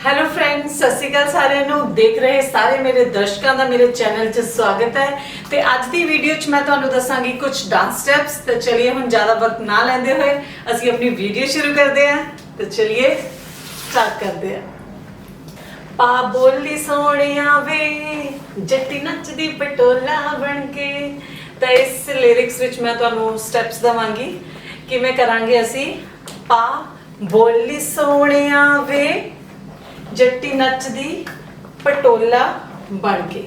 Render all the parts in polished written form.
Hello friends, सत श्री अकाल सारिਆਂ ਨੂੰ। देख रहे सारे मेरे दर्शकों का मेरे चैनल 'ਚ स्वागत है। तो ਅੱਜ ਦੀ ਵੀਡੀਓ 'ਚ मैं ਤੁਹਾਨੂੰ ਦੱਸਾਂਗੀ कुछ डांस स्टेप्स। तो चलिए ਹੁਣ ज़्यादा वक्त ना लेंदे हुए ਅਸੀਂ अपनी वीडियो शुरू करते हैं। तो चलिए स्टार्ट करते हैं। पा बोली सोहणिया वे जट्टी नचदी पटोला बन के। तो इस लिरिक्स विच मैं ਤੁਹਾਨੂੰ स्टेप्स दवांगी किवें करांगे ਅਸੀਂ। पा बोली सोहणिया वे जट्टी नचदी पटोला बन के।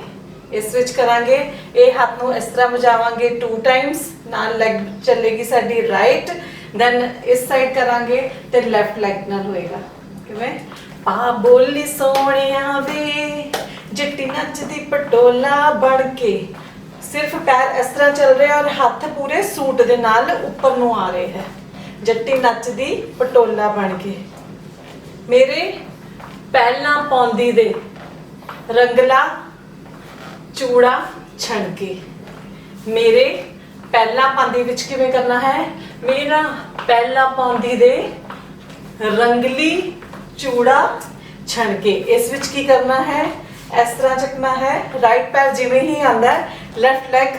इस विच करांगे ये हाथ नूं इस तरह वजावांगे 2 टाइम्स, नाल लैग चलेगी साडी राइट, दैन इस साइड करांगे ते लैफ्ट लैग नाल होएगा। किवें पा बोली सोहणिया वे जट्टी नचदी पटोला बन के। सिर्फ पैर इस तरह चल रहे और हाथ पूरे सूट दे नाल ऊपर नूं आ रहे हैं। जट्टी नचदी पटोला बन के। मेरे पहला पौंदी दे रंगला चूड़ा छणके। मेरे पहला पांदी विच किवें करना है, मेरा पहला पौंदी दे रंगली चूड़ा छणके। इस विच की करना है, इस तरह चकना है। राइट पैर जिवें ही आंदा है लैफ्ट लैग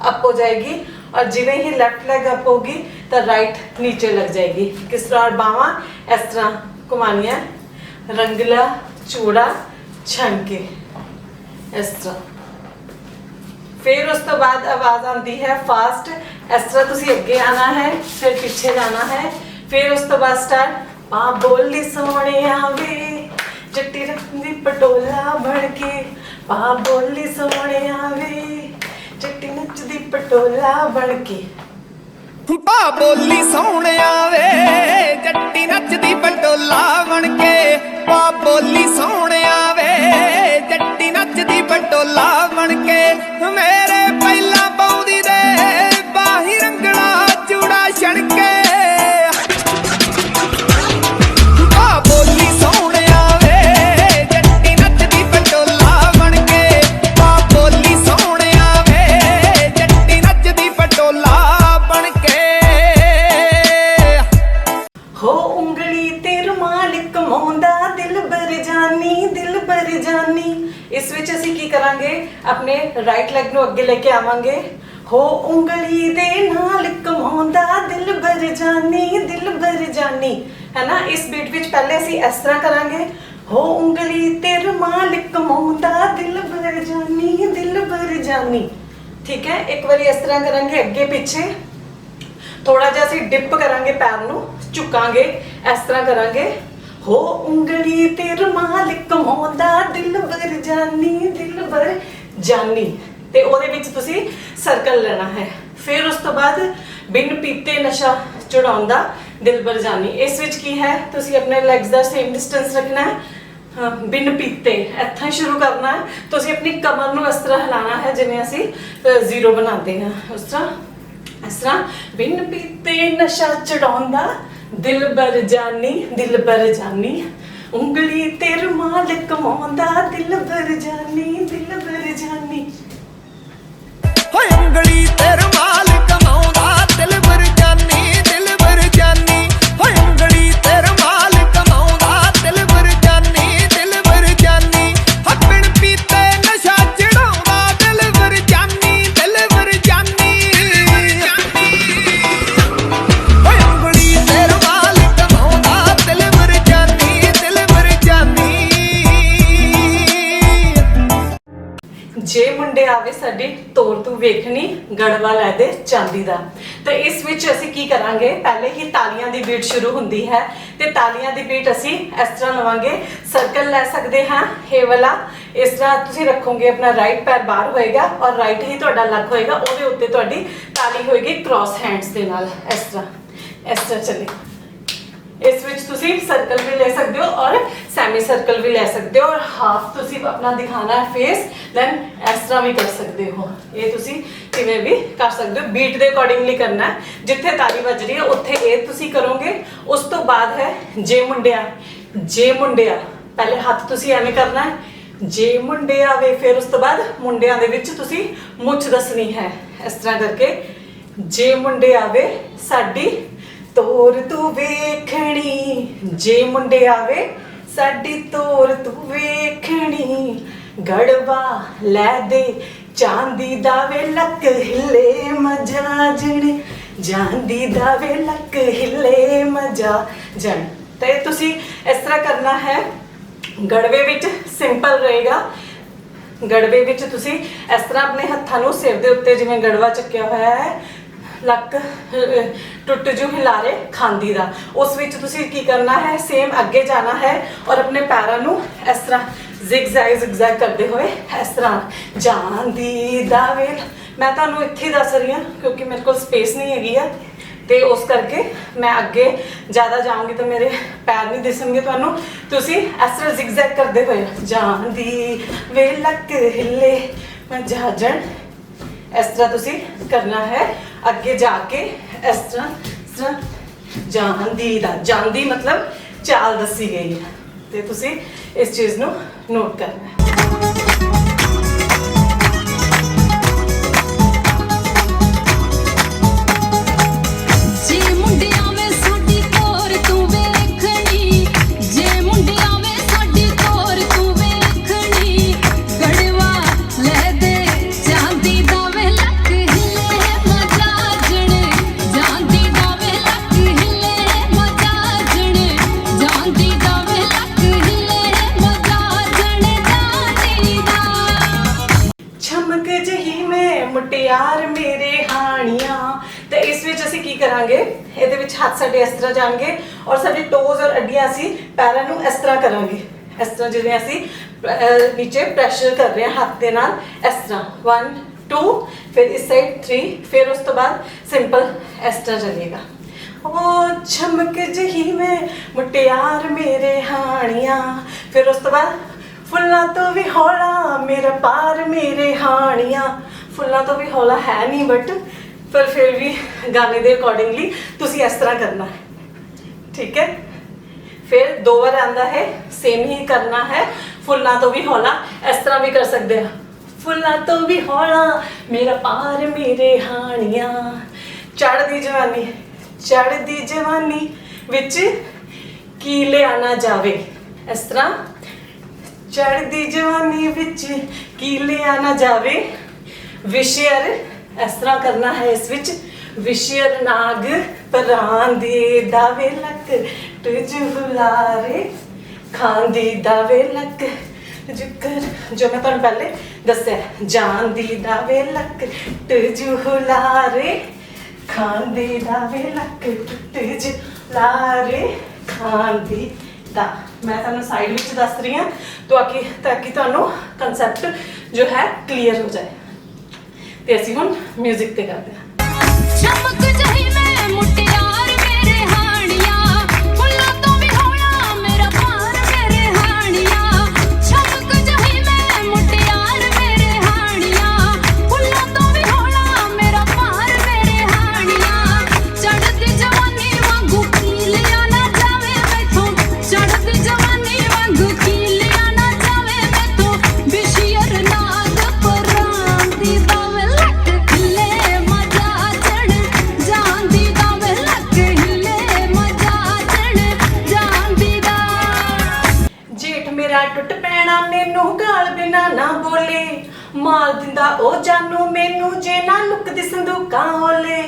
अप हो जाएगी, और जिवें ही लैफ्ट लैग अप होगी तो राइट नीचे लग जाएगी। किस तरह बावां इस तरह घुमानियां, रंगला चूड़ा छणके इस तरह। फिर उस तो बाद आवाज आती है फास्ट, इस तरह तुसी अगे आना है, फिर पीछे जाना है। फिर उस तो बाद स्टार्ट। पा बोली सोहणिया वे जट्टी नचदी पटोला बन के। पा बोली सोहणिया वे जट्टी नचदी पटोला बन के। पा बोली सोहणिया वे जट्टी नचदी पटोला बन के। पा बोली सोहणिया वे जट्टी नचदी पटोला बन के। मेरे पहला पौंदी दे बाही रंगला चूड़ा छणके। पा बोली सोहणिया वे जट्टी नचदी पटोला बन के। पा बोली सोहणिया वे जट्टी नचदी पटोला बन के। हो उंगली ते रुमाल कमाउंदा दिल भर जानी, दिल भर जानी। इस विच असीं की करांगे, अपने राइट लैग नूं अगे लेके आवांगे। हो उंगली दे नाल कमाउंदा दिल भर जानी, दिल भर जानी, है ना। इस बीट विच पहले असीं इस तरह करांगे, हो उंगली ते रुमाल कमाउंदा दिल भर जानी, दिल भर जानी। ठीक है, एक बार इस तरह करांगे अगे पीछे। थोड़ा जिहा असीं डिप करांगे, पैर नूं झुकांगे, इस तरह करांगे। हो उंगली ते रुमाल कमाउंदा दिल भर जानी, दिल भर जानी। ते ओहदे विच तुसीं सर्कल लेना है। फिर उस तो बाद बिन पीते नशा चढ़ाउंदा दिल भर जानी। इस विच की है, तुसीं अपने लेग्स दा सेम डिस्टेंस रखना है। बिन पीते इत्थों ही शुरू करना है। तुसीं अपनी कमर नूं इस तरह हिलाना है जिवें असीं 0 बनाते हैं, उस तरह इस तरह। बिन पीते नशा चढ़ाउंदा दिल भर जानी, दिल भर जानी। उंगली ते रुमाल कमाउंदा दिल भर जानी, दिल भर जानी। हो उंगली ते रुमाल कमाउंदा दिल भर जानी, दिल भर जानी। हो उंगली ते रुमाल कमाउंदा दिल भर जानी, दिल भर जानी। हो बिन पीते नशा चढ़ाउंदा दिल भर जानी, दिल भर जानी। हो उंगली ते रुमाल कमाउंदा दिल भर जानी, दिल भर जानी। जे मुंडे आवे साडी तोर तू वेखनी गड़वा लै दे चांदी दा। तो इस विच असीं की करांगे, पहले ही तालियां दी बीट शुरू हुंदी है। ते तालियां दी बीट असीं इस तरह लवांगे। सर्कल लै सकदे हां, ये वाला इस तरह तुसीं रखोगे। अपना राइट पैर बाहर होएगा और राइट ही तुहाडा लक होएगा, ओहदे उत्ते तुहाडी ताली होएगी क्रॉस हैंड्स दे नाल। इस तरह चले। इस विच तुसीं सर्कल भी ले सकते हो और सैमी सर्कल भी ले सकते हो, और हाफ तुसीं अपना दिखाना है फेस, दैन इस तरह भी कर सकते हो। ये तुसीं किवें भी कर सकते हो, बीट दे अकॉर्डिंगली करना है। जिथे ताली बज रही है उत्थे ये तुसीं करोगे। उस तो बाद है जे मुंडिया। जे मुंडिया पहले हाथ तुसीं एवें करना है, जे मुंडे आवे। फिर उस तो बाद मुंडियां दे विच तुसीं मुछ दसनी है, इस तरह करके। जे मुंडे आवे साडी ਤੋਰ ਤੂੰ ਵੇਖਣੀ ਜੇ ਮੁੰਡੇ ਆਵੇ ਸਾਡੀ ਤੋਰ ਤੂੰ ਵੇਖਣੀ ਗੜਵਾ ਲੈ ਦੇ ਚਾਂਦੀ ਦਾ ਵੇ ਲੱਕ ਹਿੱਲੇ ਮਜਾ ਜਣੇ ਚਾਂਦੀ ਦਾ ਵੇ ਲੱਕ ਹਿੱਲੇ ਮਜਾ ਜਣ। ਤੇ ਤੁਸੀਂ ਇਸ ਤਰ੍ਹਾਂ ਕਰਨਾ ਹੈ। ਗੜਵੇ ਵਿੱਚ ਸਿੰਪਲ ਰਹੇਗਾ। ਗੜਵੇ ਵਿੱਚ ਤੁਸੀਂ ਇਸ ਤਰ੍ਹਾਂ ਆਪਣੇ ਹੱਥਾਂ ਨੂੰ ਸਿਰ ਦੇ ਉੱਤੇ ਜਿਵੇਂ ਗੜਵਾ ਚੱਕਿਆ ਹੋਇਆ ਹੈ, ਲੱਕ ਟੁੱਟ ਜੂ ਹਿਲਾਰੇ ਖਾਂਦੀ ਦਾ, ਉਸ ਵਿੱਚ ਤੁਸੀਂ ਕੀ ਕਰਨਾ ਹੈ, ਸੇਮ ਅੱਗੇ ਜਾਣਾ ਹੈ ਔਰ ਆਪਣੇ ਪੈਰਾਂ ਨੂੰ ਇਸ ਤਰ੍ਹਾਂ ਜ਼ਿਗਜ਼ੈਗ ਕਰਦੇ ਹੋਏ ਇਸ ਤਰ੍ਹਾਂ ਜਾਂਦੀ ਦਾ ਵੇ। ਮੈਂ ਤੁਹਾਨੂੰ ਇੱਥੇ ਹੀ ਦੱਸ ਰਹੀ ਹਾਂ ਕਿਉਂਕਿ ਮੇਰੇ ਕੋਲ ਸਪੇਸ ਨਹੀਂ ਹੈਗੀ ਆ, ਤੇ ਉਸ ਕਰਕੇ ਮੈਂ ਅੱਗੇ ਜ਼ਿਆਦਾ ਜਾਊਂਗੀ ਤਾਂ ਮੇਰੇ ਪੈਰ ਨਹੀਂ ਦਿਸਣਗੇ ਤੁਹਾਨੂੰ। ਤੁਸੀਂ ਇਸ ਤਰ੍ਹਾਂ ਜ਼ਿਗਜ਼ੈਗ ਕਰਦੇ ਹੋਏ ਜਾਂਦੀ ਵੇ ਲੱਕ ਹਿੱਲੇ ਮਜਾ ਜਣ, ਇਸ ਤਰ੍ਹਾਂ ਤੁਸੀਂ ਕਰਨਾ ਹੈ। ਅੱਗੇ ਜਾ ਕੇ ਇਸ ਤਰ੍ਹਾਂ ਜਾਂਦੀ ਦਾ, ਜਾਂਦੀ ਮਤਲਬ ਚਾਲ ਦੱਸੀ ਗਈ ਹੈ, ਤੇ ਤੁਸੀਂ ਇਸ ਚੀਜ਼ ਨੂੰ ਨੋਟ ਕਰਨਾ ਹੈ। ਮੁਟਿਆਰ ਮੇਰੇ ਹਾਣੀਆਂ। ਤੇ ਇਸ ਵਿੱਚ ਅਸੀਂ ਕੀ ਕਰਾਂਗੇ, ਇਹਦੇ ਵਿੱਚ ਹੱਥ ਸਾਡੇ ਇਸ ਤਰ੍ਹਾਂ ਜਾਣਗੇ ਔਰ ਸਾਡੇ ਟੋਜ਼ ਔਰ ਅੱਡੀਆਂ ਅਸੀਂ ਪੈਰਾਂ ਨੂੰ ਇਸ ਤਰ੍ਹਾਂ ਕਰਾਂਗੇ, ਇਸ ਤਰ੍ਹਾਂ ਜਿਵੇਂ ਅਸੀਂ ਨੀਚੇ ਪ੍ਰੈਸ਼ਰ ਕਰ ਰਹੇ ਹਾਂ ਹੱਥ ਦੇ ਨਾਲ, ਇਸ ਤਰ੍ਹਾਂ 1 2 ਫਿਰ ਇਸ ਸਾਈਡ 3, ਫਿਰ ਉਸ ਤੋਂ ਬਾਅਦ ਸਿੰਪਲ ਇਸ ਤਰ੍ਹਾਂ ਚੱਲੇਗਾ। ਉਹ ਚਮਕ ਜਿਹੀ ਮੈਂ ਮੁਟਿਆਰ ਮੇਰੇ ਹਾਣੀਆਂ, ਫਿਰ ਉਸ ਤੋਂ ਬਾਅਦ ਫੁੱਲਾਂ ਤੋਂ ਵੀ ਹੌਲਾ ਮੇਰਾ ਪਾਰ ਮੇਰੇ ਹਾਣੀਆਂ। ਫੁੱਲਾਂ ਤੋਂ ਵੀ ਹੌਲਾ ਹੈ ਨਹੀਂ ਬਟ ਪਰ ਫਿਰ ਵੀ ਗਾਣੇ ਦੇ ਅਕੋਰਡਿੰਗਲੀ ਤੁਸੀਂ ਇਸ ਤਰ੍ਹਾਂ ਕਰਨਾ ਹੈ, ਠੀਕ ਹੈ। ਫਿਰ 2 ਵਾਰ ਆਂਦਾ ਹੈ, ਸੇਮ ਹੀ ਕਰਨਾ ਹੈ। ਫੁੱਲਾਂ ਤੋਂ ਵੀ ਹੌਲਾ ਇਸ ਤਰ੍ਹਾਂ ਵੀ ਕਰ ਸਕਦੇ ਆ, ਫੁੱਲਾਂ ਤੋਂ ਵੀ ਹੌਲਾ ਮੇਰਾ ਪਾਰ ਮੇਰੇ ਹਾਣੀਆਂ। ਚੜ੍ਹਦੀ ਜਵਾਨੀ, ਚੜ੍ਹਦੀ ਜਵਾਨੀ ਵਿੱਚ ਕੀ ਲਿਆਣਾ ਜਾਵੇ, ਇਸ ਤਰ੍ਹਾਂ ਚੜ੍ਹਦੀ ਜਵਾਨੀ ਵਿੱਚ ਕੀ ਲਿਆਣਾ ਜਾਵੇ। ਵਿਸ਼ੇਰ ਇਸ ਤਰ੍ਹਾਂ ਕਰਨਾ ਹੈ, ਇਸ ਵਿੱਚ ਵਿਸ਼ੇਰ ਨਾਗ ਪਰਾਂਦੀ ਦਾਵੇ ਲੱਕ ਤੁਝ ਹੁਲਾਰੇ ਖਾਂਦੀ ਦਾਵੇ ਲੱਕ ਜੁਕਰ, ਜੋ ਮੈਂ ਤੁਹਾਨੂੰ ਪਹਿਲੇ ਦੱਸਿਆ ਜਾਂਦੀ ਦਾਵੇ ਲੱਕ ਤੁਝ ਹੁਲਾਰੇ ਖਾਂਦੀ ਦਾਵੇ ਲੱਕ ਤੁਝ ਹੁਲਾਰੇ ਖਾਂਦੀ ਦਾ। ਮੈਂ ਤੁਹਾਨੂੰ ਸਾਈਡ ਵਿੱਚ ਦੱਸ ਰਹੀ ਹਾਂ ਤਾਂ ਕਿ ਤੁਹਾਨੂੰ ਕਨਸੈਪਟ ਜੋ ਹੈ ਕਲੀਅਰ ਹੋ ਜਾਏ। ਤੇ ਅਸੀਂ ਹੁਣ ਮਿਊਜ਼ਿਕ ਤੇ ਕਰਦੇ ਹਾਂ। ਚਮਕ ਜਹੀ ਮੈਂ ਮੁਟਿਆਰ ਮੇਰੇ ਹਾਣੀਆਂ, ਫੁੱਲਾਂ ਤੋਂ ਵੀ ਹੌਲਾ ਮੇਰਾ ਪਾਰ ਮੇਰੇ ਹਾਣੀਆਂ। ਚਮਕ ਜਹੀ ਮੈਂ ਮੁਟਿਆਰ ਮੇਰੇ ਹਾਣੀਆਂ, ਫੁੱਲਾਂ ਤੋਂ ਵੀ ਹੌਲਾ ਮੇਰਾ ਪਾਰ ਮੇਰੇ ਹਾਣੀਆਂ। ਚੜ੍ਹਦੀ ਜਵਾਨੀ ਵਾਂਗੂ ਕੀ ਲਿਆ ਨਾ ਜਾਵੇ ਮੈਥੋਂ, ਚੜ੍ਹਦੀ ਜਵਾਨੀ ਵਾਂਗੂ ਕੀ ਲਿਆ ਨਾ ਜਾਵੇ ਮੈਥੋਂ। ਵਿਸ਼ੇਰ ਨਾਗ ਪਰਾਂਦੀ ਦਾ ਟੁੱਟ ਪੈਣਾ ਮੈਨੂੰ ਗਾਲ ਬਿਨਾ ਨਾ ਬੋਲੇ, ਮਾਲ ਦਿੰਦਾ ਉਹ ਜਾਨੂ ਮੈਨੂੰ ਜੇ ਨਾ ਲੁਕਦੀ ਸੰਦੂਕਾਂ ਓਲੇ।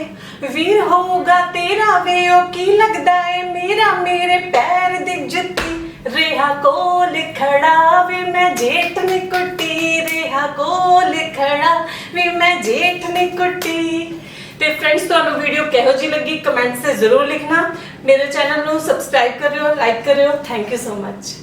ਵੀਰ ਹੋਊਗਾ ਤੇਰਾ ਵੇ ਉਹ ਕੀ ਲੱਗਦਾ ਏ ਮੇਰਾ, ਮੇਰੇ ਪੈਰ ਦੀ ਜੁੱਤੀ ਰਿਹਾ ਕੋਲ ਖੜਾ ਵੇ ਮੈਂ ਜੇਠ ਨੀ ਕੁੱਟੀ, ਰਿਹਾ ਕੋਲ ਖੜਾ ਵੇ ਮੈਂ ਜੇਠ ਨੀ ਕੁੱਟੀ। ਤੇ ਫਰੈਂਡਸ ਤੁਹਾਨੂੰ ਵੀਡੀਓ ਕਿਹੋ ਜਿਹੀ ਲੱਗੀ ਕਮੈਂਟਸ 'ਤੇ ਜ਼ਰੂਰ ਲਿਖਣਾ। ਮੇਰੇ ਚੈਨਲ ਨੂੰ ਸਬਸਕ੍ਰਾਈਬ ਕਰਿਓ, ਲਾਈਕ ਕਰਿਓ। Thank you so much.